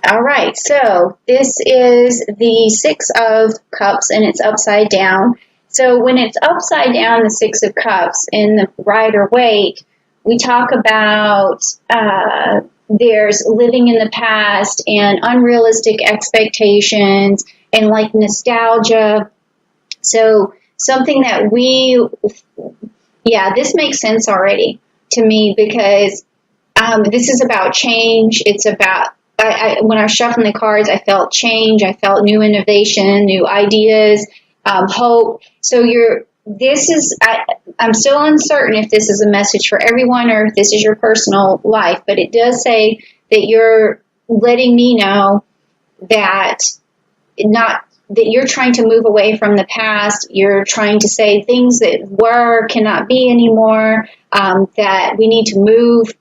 All right, so this is the Six of Cups, and it's upside down. So when it's upside down, the Six of Cups in the Rider Waite, we talk about there's living in the past and unrealistic expectations and like nostalgia. So something that this makes sense already to me because this is about change. It's about, when I was shuffling the cards, I felt change. I felt new innovation, new ideas, hope. So I'm still uncertain if this is a message for everyone or if this is your personal life, but it does say that you're letting me know that you're trying to move away from the past. You're trying to say things that were cannot be anymore, that we need to move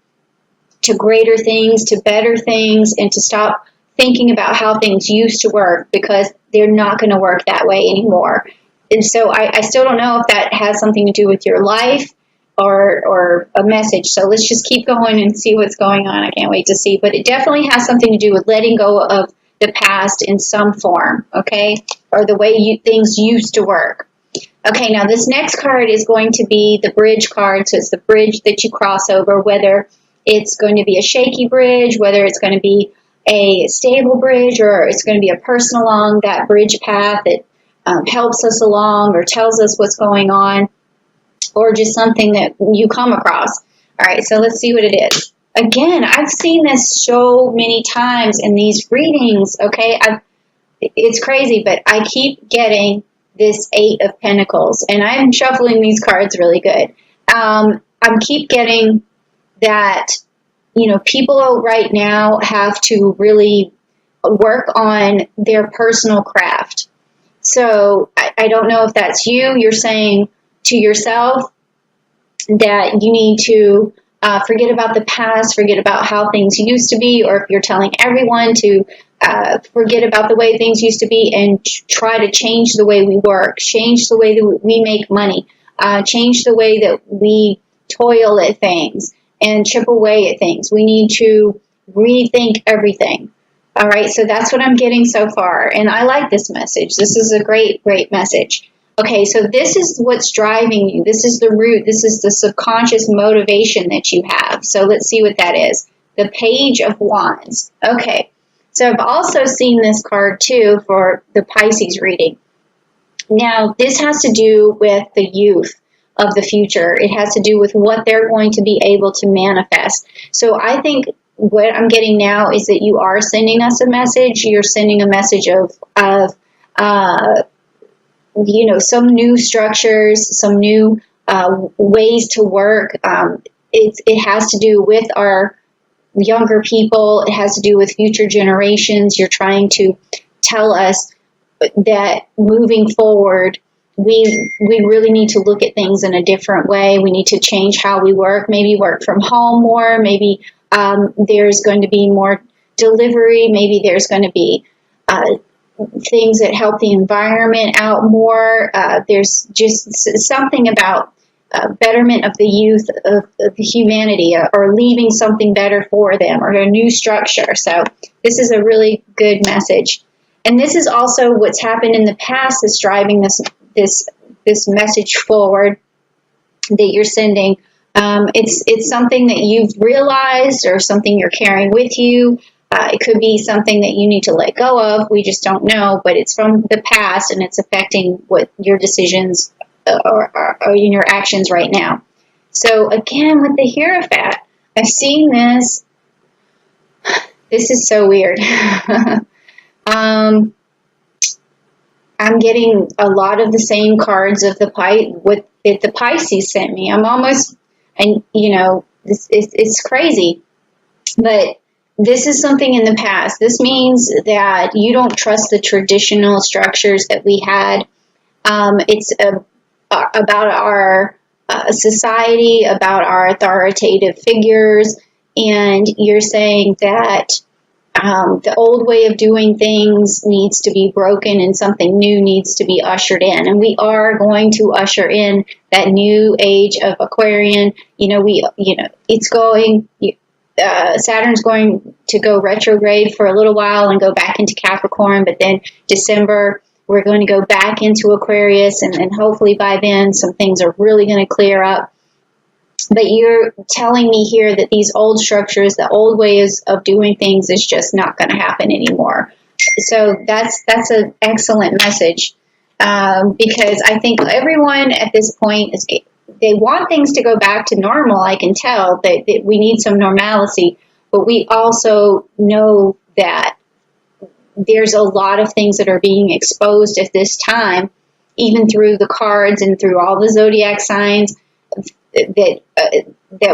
to greater things, to better things, and to stop thinking about how things used to work because they're not going to work that way anymore. And so I still don't know if that has something to do with your life or a message. So let's just keep going and see what's going on. I can't wait to see. But it definitely has something to do with letting go of the past in some form, okay? Or the way things used to work. Okay, now this next card is going to be the bridge card. So it's the bridge that you cross over, whether it's going to be a shaky bridge, whether it's going to be a stable bridge, or it's going to be a person along that bridge path that helps us along or tells us what's going on, or just something that you come across. All right, so let's see what it is. Again, I've seen this so many times in these readings, okay? It's crazy, but I keep getting this Eight of Pentacles, and I'm shuffling these cards really good. I keep getting that, people right now have to really work on their personal craft. So I don't know if that's you. You're saying to yourself that you need to forget about the past, forget about how things used to be, or if you're telling everyone to forget about the way things used to be and try to change the way we work, change the way that we make money, change the way that we toil at things and chip away at things. We need to rethink everything. All right, so that's what I'm getting so far, and I like this message. This is a great, great message. Okay, so this is what's driving you. This is the root. This is the subconscious motivation that you have. So let's see what that is. The Page of Wands. Okay, so I've also seen this card too for the Pisces reading. Now, this has to do with the youth of the future. It has to do with what they're going to be able to manifest. So I think what I'm getting now is that you are sending us a message. You're sending a message of some new structures, some new ways to work. It has to do with our younger people. It has to do with future generations. You're trying to tell us that moving forward, we really need to look at things in a different way. We need to change how we work, maybe work from home more, maybe there's going to be more delivery, maybe there's going to be things that help the environment out more. There's just something about betterment of the youth of humanity, or leaving something better for them, or a new structure. So this is a really good message. And this is also what's happened in the past that's driving this message forward that you're sending. It's something that you've realized or something you're carrying with you. It could be something that you need to let go of. We just don't know, but it's from the past and it's affecting what your decisions or in your actions right now. So again, with the Hierophant, I've seen this. This is so weird. I'm getting a lot of the same cards of the Pisces sent me. I'm almost, and it's crazy, but this is something in the past. This means that you don't trust the traditional structures that we had. It's about our society, about our authoritative figures, and you're saying that the old way of doing things needs to be broken and something new needs to be ushered in. And we are going to usher in that new age of Aquarian. It's going, Saturn's going to go retrograde for a little while and go back into Capricorn, but then December, we're going to go back into Aquarius, and hopefully by then some things are really going to clear up. But you're telling me here that these old structures, the old ways of doing things is just not going to happen anymore. So that's an excellent message, because I think everyone at this point they want things to go back to normal. I can tell that we need some normalcy, but we also know that there's a lot of things that are being exposed at this time, even through the cards and through all the zodiac signs, that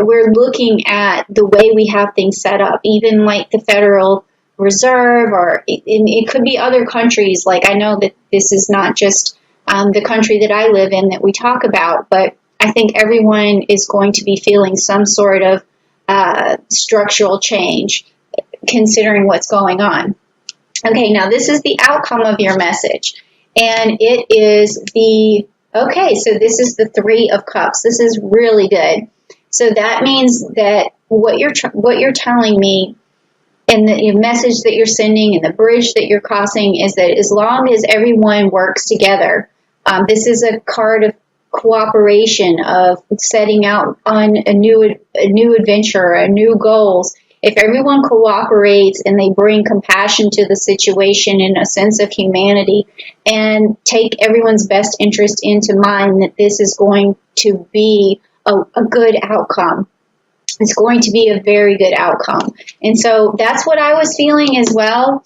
we're looking at the way we have things set up, even like the Federal Reserve, or it could be other countries. Like, I know that this is not just the country that I live in that we talk about, but I think everyone is going to be feeling some sort of structural change, considering what's going on. Okay, now this is the outcome of your message, and it is okay, so this is the Three of Cups. This is really good. So that means that what you're telling me, and the message that you're sending, and the bridge that you're crossing, is that as long as everyone works together, this is a card of cooperation, of setting out on a new adventure, a new goals. If everyone cooperates and they bring compassion to the situation and a sense of humanity and take everyone's best interest into mind, that this is going to be a good outcome. It's going to be a very good outcome. And so that's what I was feeling as well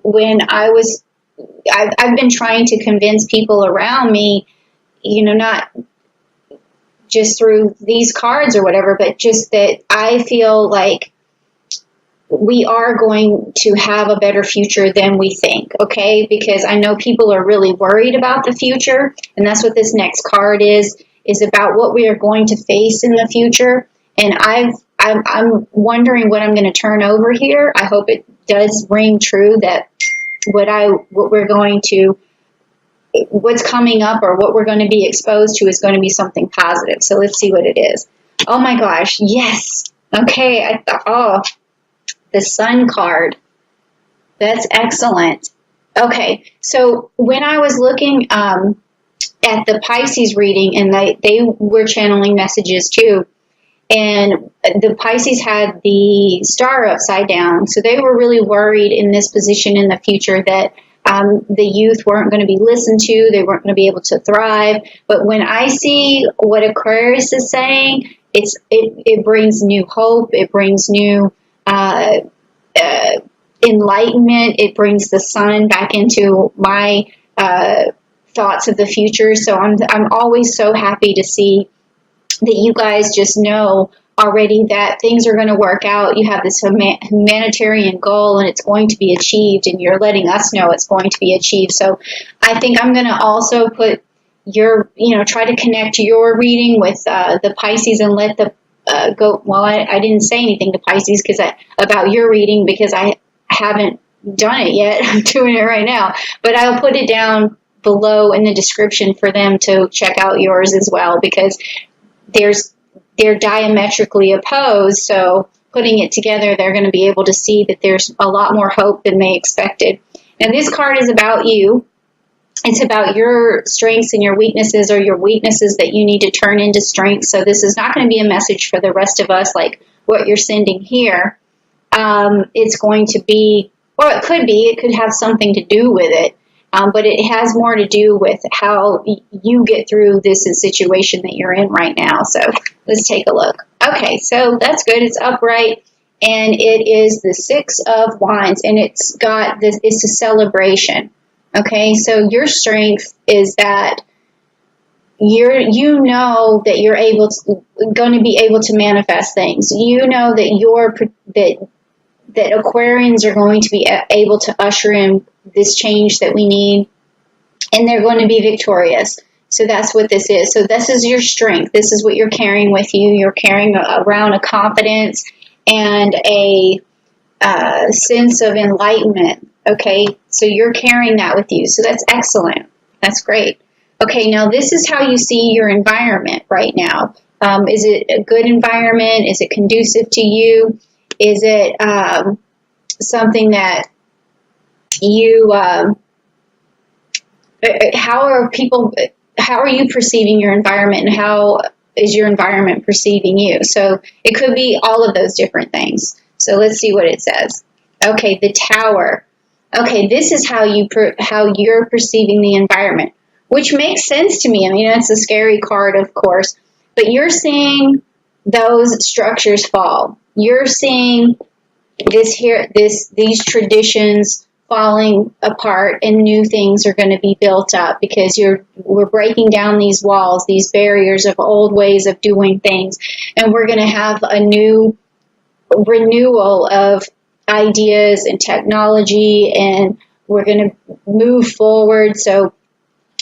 when I've been trying to convince people around me, not just through these cards or whatever, but just that I feel like we are going to have a better future than we think, okay? Because I know people are really worried about the future, and that's what this next card is about what we are going to face in the future. And I'm wondering what I'm going to turn over here. I hope it does ring true that what's coming up or what we're going to be exposed to is going to be something positive. So let's see what it is. Oh my gosh, yes. Okay, the Sun card. That's excellent. Okay, so when I was looking at the Pisces reading, and they were channeling messages too, and the Pisces had the star upside down, so they were really worried in this position in the future that the youth weren't going to be listened to, they weren't going to be able to thrive. But when I see what Aquarius is saying, it brings new hope, it brings new enlightenment, it brings the sun back into my thoughts of the future. So I'm always so happy to see that you guys just know already that things are going to work out. You have this humanitarian goal, and it's going to be achieved, and you're letting us know it's going to be achieved. So I think I'm going to also put try to connect your reading with the Pisces, and let the go. Well, I didn't say anything to Pisces about your reading because I haven't done it yet. I'm doing it right now, but I'll put it down below in the description for them to check out yours as well, because they're diametrically opposed. So putting it together, they're going to be able to see that there's a lot more hope than they expected. Now, this card is about you. It's about your strengths and your weaknesses, or your weaknesses that you need to turn into strengths. So this is not going to be a message for the rest of us like what you're sending here. It's going to be, or it could have something to do with it. But it has more to do with how you get through this situation that you're in right now. So let's take a look. Okay, so that's good. It's upright, and it is the Six of Wands, and it's a celebration. Okay, so your strength is that you know that you're going to be able to manifest things. You know that that Aquarians are going to be able to usher in this change that we need, and they're going to be victorious. So that's what this is. So this is your strength. This is what you're carrying with you. You're carrying around a confidence and a sense of enlightenment. Okay, so you're carrying that with you. So that's excellent. That's great. Okay, now this is how you see your environment right now. Is it a good environment? Is it conducive to you? Is it something that you, how are you perceiving your environment, and how is your environment perceiving you? So it could be all of those different things. So let's see what it says. Okay, the Tower. Okay, this is how you're perceiving the environment, which makes sense to me. I mean, it's a scary card, of course, but you're seeing those structures fall. You're seeing these traditions falling apart, and new things are going to be built up because we're breaking down these walls, these barriers of old ways of doing things, and we're going to have a new renewal of ideas and technology, and we're going to move forward. So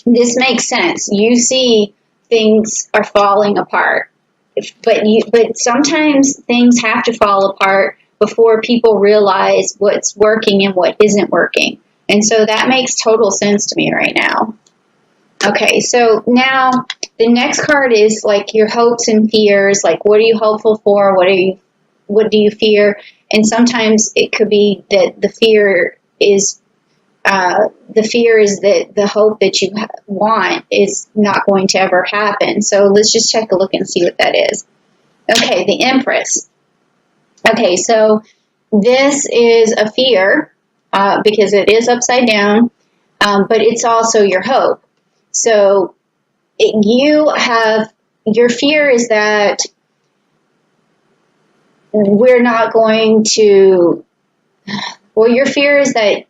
this makes sense. You see things are falling apart, but sometimes things have to fall apart before people realize what's working and what isn't working. And so that makes total sense to me right now. Okay, so now the next card is like your hopes and fears. Like, what are you hopeful for? What do you fear? And sometimes it could be that the fear is that the hope that you want is not going to ever happen. So let's just take a look and see what that is. Okay, the Empress. Okay, so this is a fear because it is upside down, but it's also your hope. So your fear is that we're not going to, well, your fear is that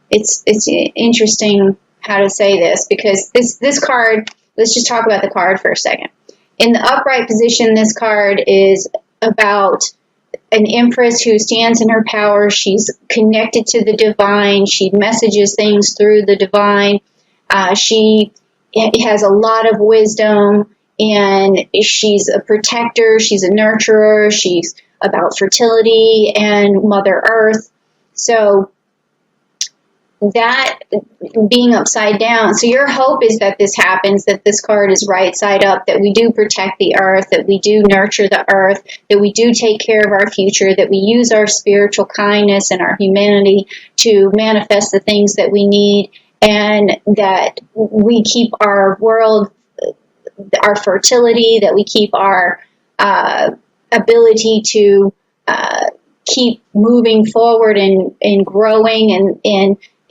it's interesting how to say this, because this card, let's just talk about the card for a second. In the upright position, this card is about an empress who stands in her power. She's connected to the divine. She messages things through the divine. She has a lot of wisdom, and she's a protector. She's a nurturer. She's about fertility and Mother Earth. So that being upside down. So your hope is that this happens, that this card is right side up, that we do protect the earth, that we do nurture the earth, that we do take care of our future, that we use our spiritual kindness and our humanity to manifest the things that we need, and that we keep our world, our fertility, that we keep our ability to keep moving forward and growing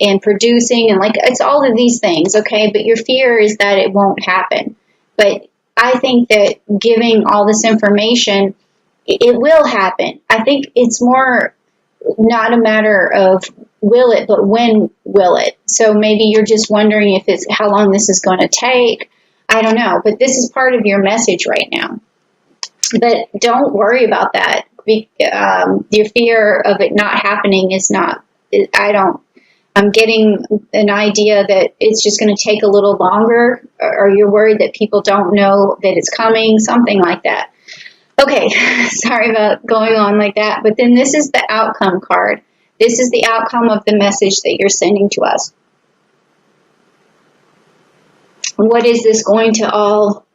and producing, and like, it's all of these things, okay? But your fear is that it won't happen. But I think that giving all this information, it will happen. I think it's more not a matter of will it, but when will it? So maybe you're just wondering if it's how long this is going to take. I don't know, but this is part of your message right now. But don't worry about that. Your fear of it not happening is not, I'm getting an idea that it's just going to take a little longer, or you're worried that people don't know that it's coming, something like that. Okay, sorry about going on like that, but then this is the outcome card. This is the outcome of the message that you're sending to us. What is this going to all,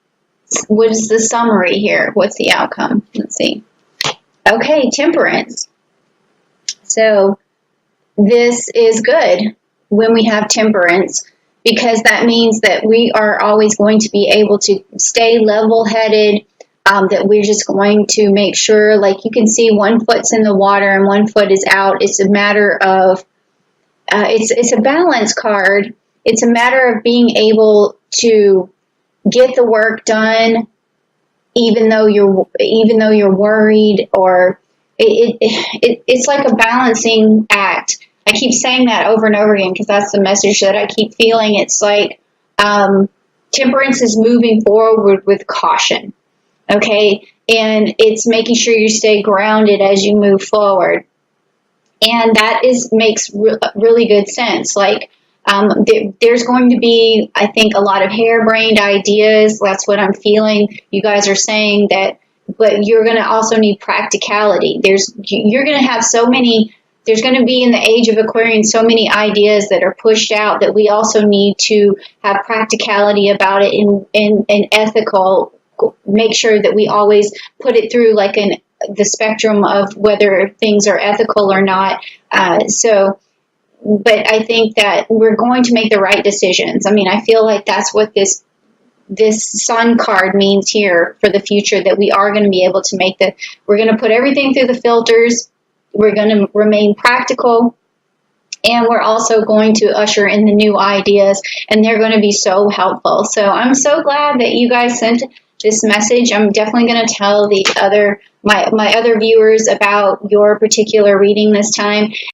what is the summary here? What's the outcome? Let's see. Okay, Temperance. So this is good when we have temperance, because that means that we are always going to be able to stay level-headed, that we're just going to make sure, like you can see, one foot's in the water and one foot is out. It's a matter of, it's a balance card. It's a matter of being able to get the work done, even though you're worried, or it's like a balancing act. I keep saying that over and over again because that's the message that I keep feeling. It's like temperance is moving forward with caution, okay? And it's making sure you stay grounded as you move forward. And that makes really good sense. Like, there's going to be, I think, a lot of harebrained ideas. That's what I'm feeling. You guys are saying that, but you're going to also need practicality. You're going to have so many, there's going to be in the age of Aquarian so many ideas that are pushed out that we also need to have practicality about it and ethical, make sure that we always put it through like the spectrum of whether things are ethical or not. But I think that we're going to make the right decisions. I mean, I feel like that's what this sun card means here for the future, that we are going to be able to we're going to put everything through the filters. We're going to remain practical. And we're also going to usher in the new ideas, and they're going to be so helpful. So I'm so glad that you guys sent this message. I'm definitely going to tell my other viewers about your particular reading this time.